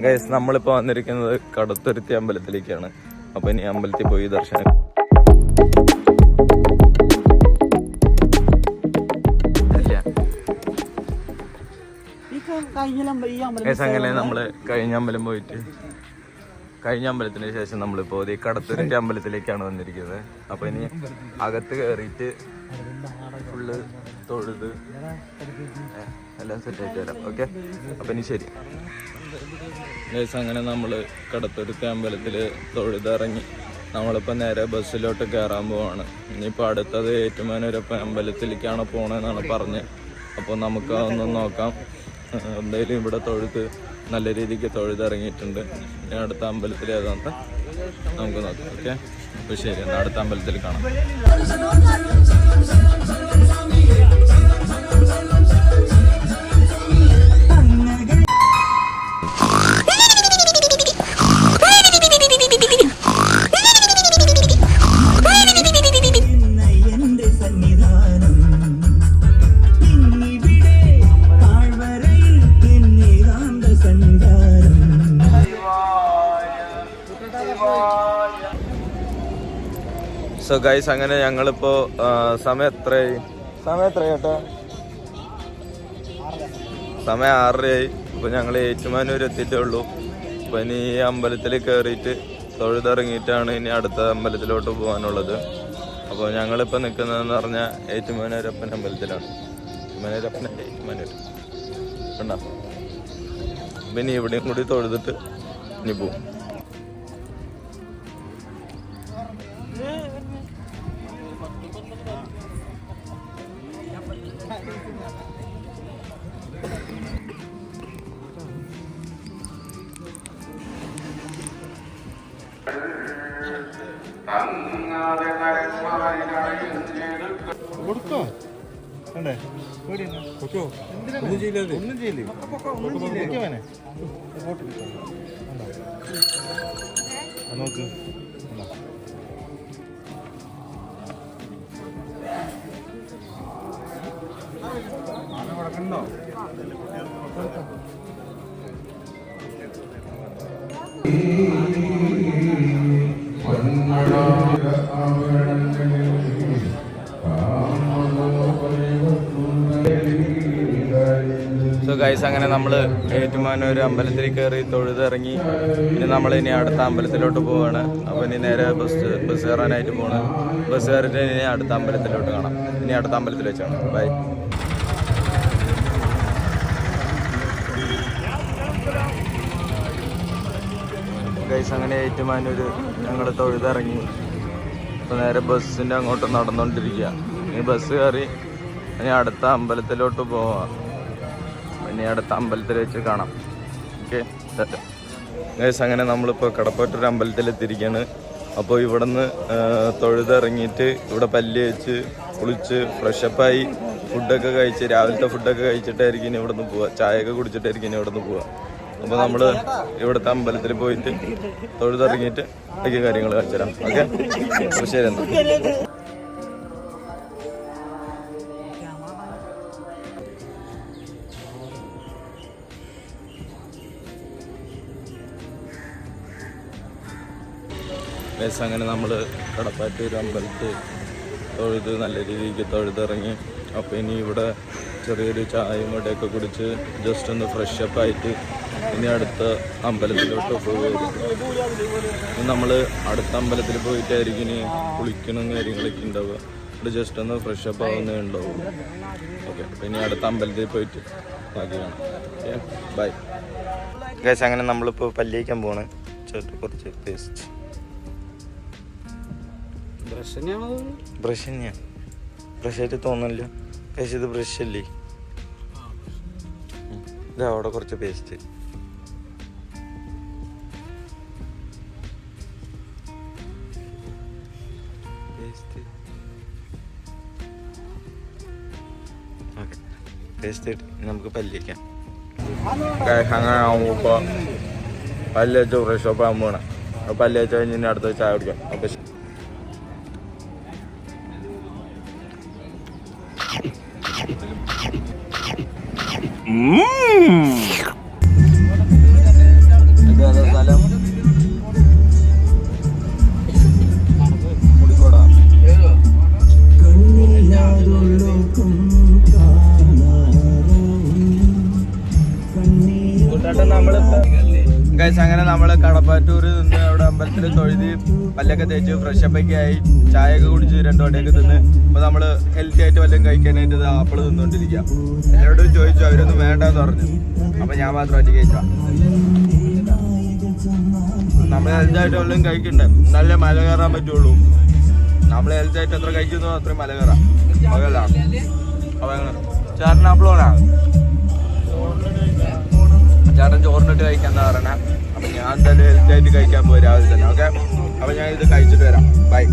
Guys, നമ്മളിപ്പോൾ വന്നിരിക്കുന്നത് കടുത്തുരുത്തി അമ്പലത്തിലേക്കാണ്. അപ്പോൾ ഇനി അമ്പലത്തിൽ പോയി ദർശനം. അങ്ങനെ നമ്മള് കഴിഞ്ഞ അമ്പലം പോയിട്ട് കഴിഞ്ഞ അമ്പലത്തിന് ശേഷം നമ്മളിപ്പോൾ ഈ കടുത്തുരുത്തി അമ്പലത്തിലേക്കാണ് വന്നിരിക്കുന്നത്. അപ്പോൾ ഇനി അകത്ത് കയറിയിട്ട് ഫുള്ള് തൊഴുത് എല്ലാം സെറ്റ് ആയിട്ട് വരാം. ഓക്കെ, അപ്പം ഇനി ശരി ഗൈസ്. അങ്ങനെ നമ്മൾ കടുത്തുരുത്തി അമ്പലത്തിൽ തൊഴുതിറങ്ങി നമ്മളിപ്പോൾ നേരെ ബസ്സിലോട്ട് കയറാൻ പോവാണ്. ഇനിയിപ്പോൾ അടുത്തത് ഏറ്റുമാനൂരപ്പൻ അമ്പലത്തിലേക്കാണ് പോകണമെന്നാണ് പറഞ്ഞത്. അപ്പോൾ നമുക്ക് അതൊന്നും നോക്കാം. എന്തായാലും ഇവിടെ തൊഴുത്ത് നല്ല രീതിക്ക് തൊഴുതിറങ്ങിയിട്ടുണ്ട്. ഇനി അടുത്ത അമ്പലത്തിൽ ഏതാന്ന് നമുക്ക് നോക്കാം. ഓക്കെ, അപ്പോൾ ശരി, എന്നാൽ അടുത്ത അമ്പലത്തിൽ കാണാം. സോ ഗൈസ്, അങ്ങനെ ഞങ്ങളിപ്പോൾ സമയം എത്രയായി ചേട്ടാ? സമയം 6:30. ഇപ്പോൾ ഞങ്ങൾ ഏറ്റുമാനൂർ എത്തിയിട്ടേ ഉള്ളൂ. അപ്പോൾ ഇനി ഈ അമ്പലത്തിൽ കയറിയിട്ട് തൊഴുതിറങ്ങിയിട്ടാണ് ഇനി അടുത്ത അമ്പലത്തിലോട്ട് പോകാനുള്ളത്. അപ്പോൾ ഞങ്ങളിപ്പോൾ നിൽക്കുന്നതെന്ന് പറഞ്ഞാൽ ഏറ്റുമാനൂരപ്പൻ അമ്പലത്തിലാണ്. ഏറ്റുമാനൂർ കണ്ടോ? അപ്പം ഇനി ഇവിടെയും കൂടി തൊഴുതിട്ട് ഇനി പോവും. നോക്ക് സോ ഗൈസ്, അങ്ങനെ നമ്മൾ ഏറ്റുമാനൂർ അമ്പലത്തിൽ കയറി തൊഴുതിറങ്ങി. ഇനി നമ്മളിനി അടുത്ത അമ്പലത്തിലോട്ട് പോവാണ്. അപ്പോൾ ഇനി നേരെ ബസ് കയറാനായിട്ട് പോവാണ്. ബസ് കയറിയിട്ട് ഇനി അടുത്ത അമ്പലത്തിലോട്ട് കാണാം. ഇനി അടുത്ത അമ്പലത്തിൽ വെച്ചാണ്. Bye guys. അങ്ങനെ ഏറ്റുമാനൂർ ഞങ്ങൾ തൊഴുതിറങ്ങി. അപ്പോൾ നേരെ ബസ്സിൻ്റെ അങ്ങോട്ട് നടന്നുകൊണ്ടിരിക്കുക. ഇനി ബസ് കയറി ഇനി അടുത്ത അമ്പലത്തിലോട്ട് പോവാം. ഇനി അടുത്ത അമ്പലത്തിൽ വെച്ച് കാണാം. ഓക്കെ ഗൈസ്, അങ്ങനെ നമ്മളിപ്പോൾ കടപ്പറ്റൂർ അമ്പലത്തിലെത്തിയിരിക്കുകയാണ്. അപ്പോൾ ഇവിടെ നിന്ന് തൊഴുതിറങ്ങിയിട്ട് ഇവിടെ പല്ല് വെച്ച് കുളിച്ച് ഫ്രഷപ്പായി ഫുഡൊക്കെ കഴിച്ച് രാവിലത്തെ ഫുഡൊക്കെ കഴിച്ചിട്ടായിരിക്കും ഇനി ഇവിടെ നിന്ന് പോവുക. ചായയൊക്കെ കുടിച്ചിട്ടായിരിക്കും ഇനി ഇവിടെ നിന്ന് പോവുക. അപ്പോൾ നമ്മൾ ഇവിടുത്തെ അമ്പലത്തിൽ പോയിട്ട് തൊഴുതിറങ്ങിയിട്ട് ബാക്കി കാര്യങ്ങൾ കാണിച്ചു തരാം. ഓക്കെ, അപ്പോൾ ശരി എന്നാൽ. അങ്ങനെ നമ്മൾ കടപ്പാറ്റൂർ അമ്പലത്തിൽ തൊഴുത് നല്ല രീതിക്ക് തൊഴുതിറങ്ങി. അപ്പോൾ ഇനി ഇവിടെ ചെറിയൊരു ചായയും കൂടെയൊക്കെ കുടിച്ച് ജസ്റ്റ് ഒന്ന് ഫ്രഷപ്പായിട്ട് ഇനി അടുത്ത അമ്പലത്തിലോട്ട് പോകുമായിരിക്കും. നമ്മൾ അടുത്ത അമ്പലത്തിൽ പോയിട്ടായിരിക്കും ഇനി കുളിക്കണം കാര്യങ്ങളൊക്കെ ഉണ്ടാവുക. ഇവിടെ ജസ്റ്റ് ഒന്ന് ഫ്രഷപ്പ് ആവുന്നേ ഉണ്ടാവും. ഓക്കെ, അപ്പോൾ ഇനി അടുത്ത അമ്പലത്തിൽ പോയിട്ട് ബാക്കി കാണാം. Okay, bye guys. അങ്ങനെ നമ്മളിപ്പോൾ പല്ലിയിക്കാൻ പോവാണ്. കുറച്ച് പേസ്റ്റ് ബ്രഷ് തന്നെയാണ്. ബ്രഷായിട്ട് തോന്നില്ല പക്ഷേ ഇത് ബ്രഷ് അല്ലേ. ഇത് അവിടെ കുറച്ച് പേസ്റ്റ്. ഓക്കെ, പേസ്റ്റ് നമുക്ക് പല്ലിക്കാം. അങ്ങനെ ആകുമ്പോൾ പല്ല് വെച്ച് ഫ്രഷ് അപ്പ് ആകാൻ പോകണം. പല്ല് വെച്ച് കഴിഞ്ഞ് ഇനി അടുത്ത ചായ കുടിക്കാം. അപ്പോൾ അങ്ങനെ നമ്മള് കടപ്പാറ്റൂര് നിന്ന് അവിടെ അമ്പലത്തിൽ തൊഴുതി പല്ലൊക്കെ തേച്ച് ഫ്രഷപ്പ് ഒക്കെ ആയി ചായയൊക്കെ കുടിച്ച് 2 വടയൊക്കെ തിന്ന് അപ്പൊ നമ്മള് ഹെൽത്തി ആയിട്ട് വല്ലതും കഴിക്കാനായിട്ട് ആപ്പിള് തിന്നോണ്ടിരിക്കാം. എന്നോട് ചോദിച്ചു, അവരൊന്നും വേണ്ടെന്ന് പറഞ്ഞു. അപ്പൊ ഞാൻ മാത്രം ഒറ്റ കഴിച്ചാ. നമ്മൾ ഹെൽത്തി ആയിട്ട് വല്ലതും കഴിക്കണ്ടേ, നല്ല മല കയറാൻ പറ്റുള്ളൂ. നമ്മൾ ഹെൽത്തി ആയിട്ട് എത്ര കഴിക്കുന്നു അത്രയും മല കയറാം. അതല്ല അപ്പൊ ചേട്ടൻ ആപ്പിളോണാ, ചേട്ടൻ ചോറിനിട്ട് കഴിക്കാന്നാ പറയണേ. അപ്പൊ ഞാൻ എന്തായാലും ഹെൽത്തി ആയിട്ട് കഴിക്കാൻ പോയി രാവിലെ തന്നെ. ഓക്കെ, അപ്പൊ ഞാൻ ഇത് കഴിച്ചിട്ട് വരാം. ബൈ.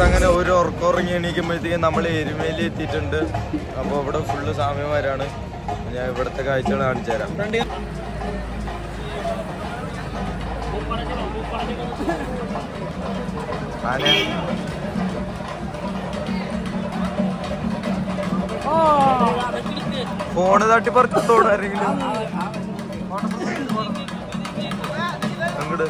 അങ്ങനെ ഒരു ഉറങ്ങി എണീക്കുമ്പോഴത്തേക്കും നമ്മൾ എരുമേലി എത്തിയിട്ടുണ്ട്. അപ്പോൾ ഇവിടെ ഫുള്ള് സ്വാമിമാരാണ്. ഞാൻ ഇവിടുത്തെ കാഴ്ചകൾ കാണിച്ചു തരാം. ഫോണ് തട്ടിപ്പറിച്ചോട് ആരെങ്കിലും അങ്ങോട്ട്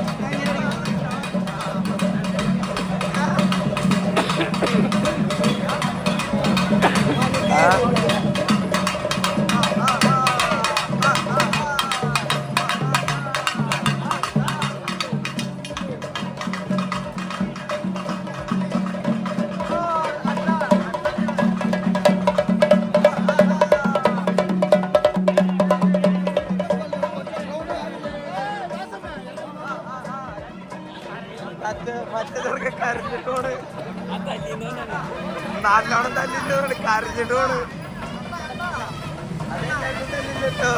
മറ്റേതൊക്കെ കരഞ്ഞിട്ടോണ്, നല്ലോണം തല്ലിട്ടോണ്, കരഞ്ഞിട്ടോണ്. തല്ലിട്ടോ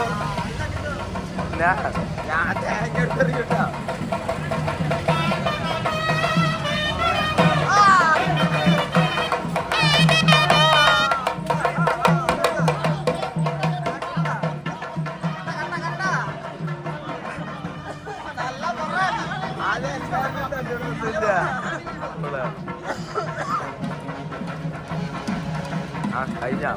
ഞാൻ തേങ്ങ എടുത്തെറിയൂട്ടാ. കഴിഞ്ഞ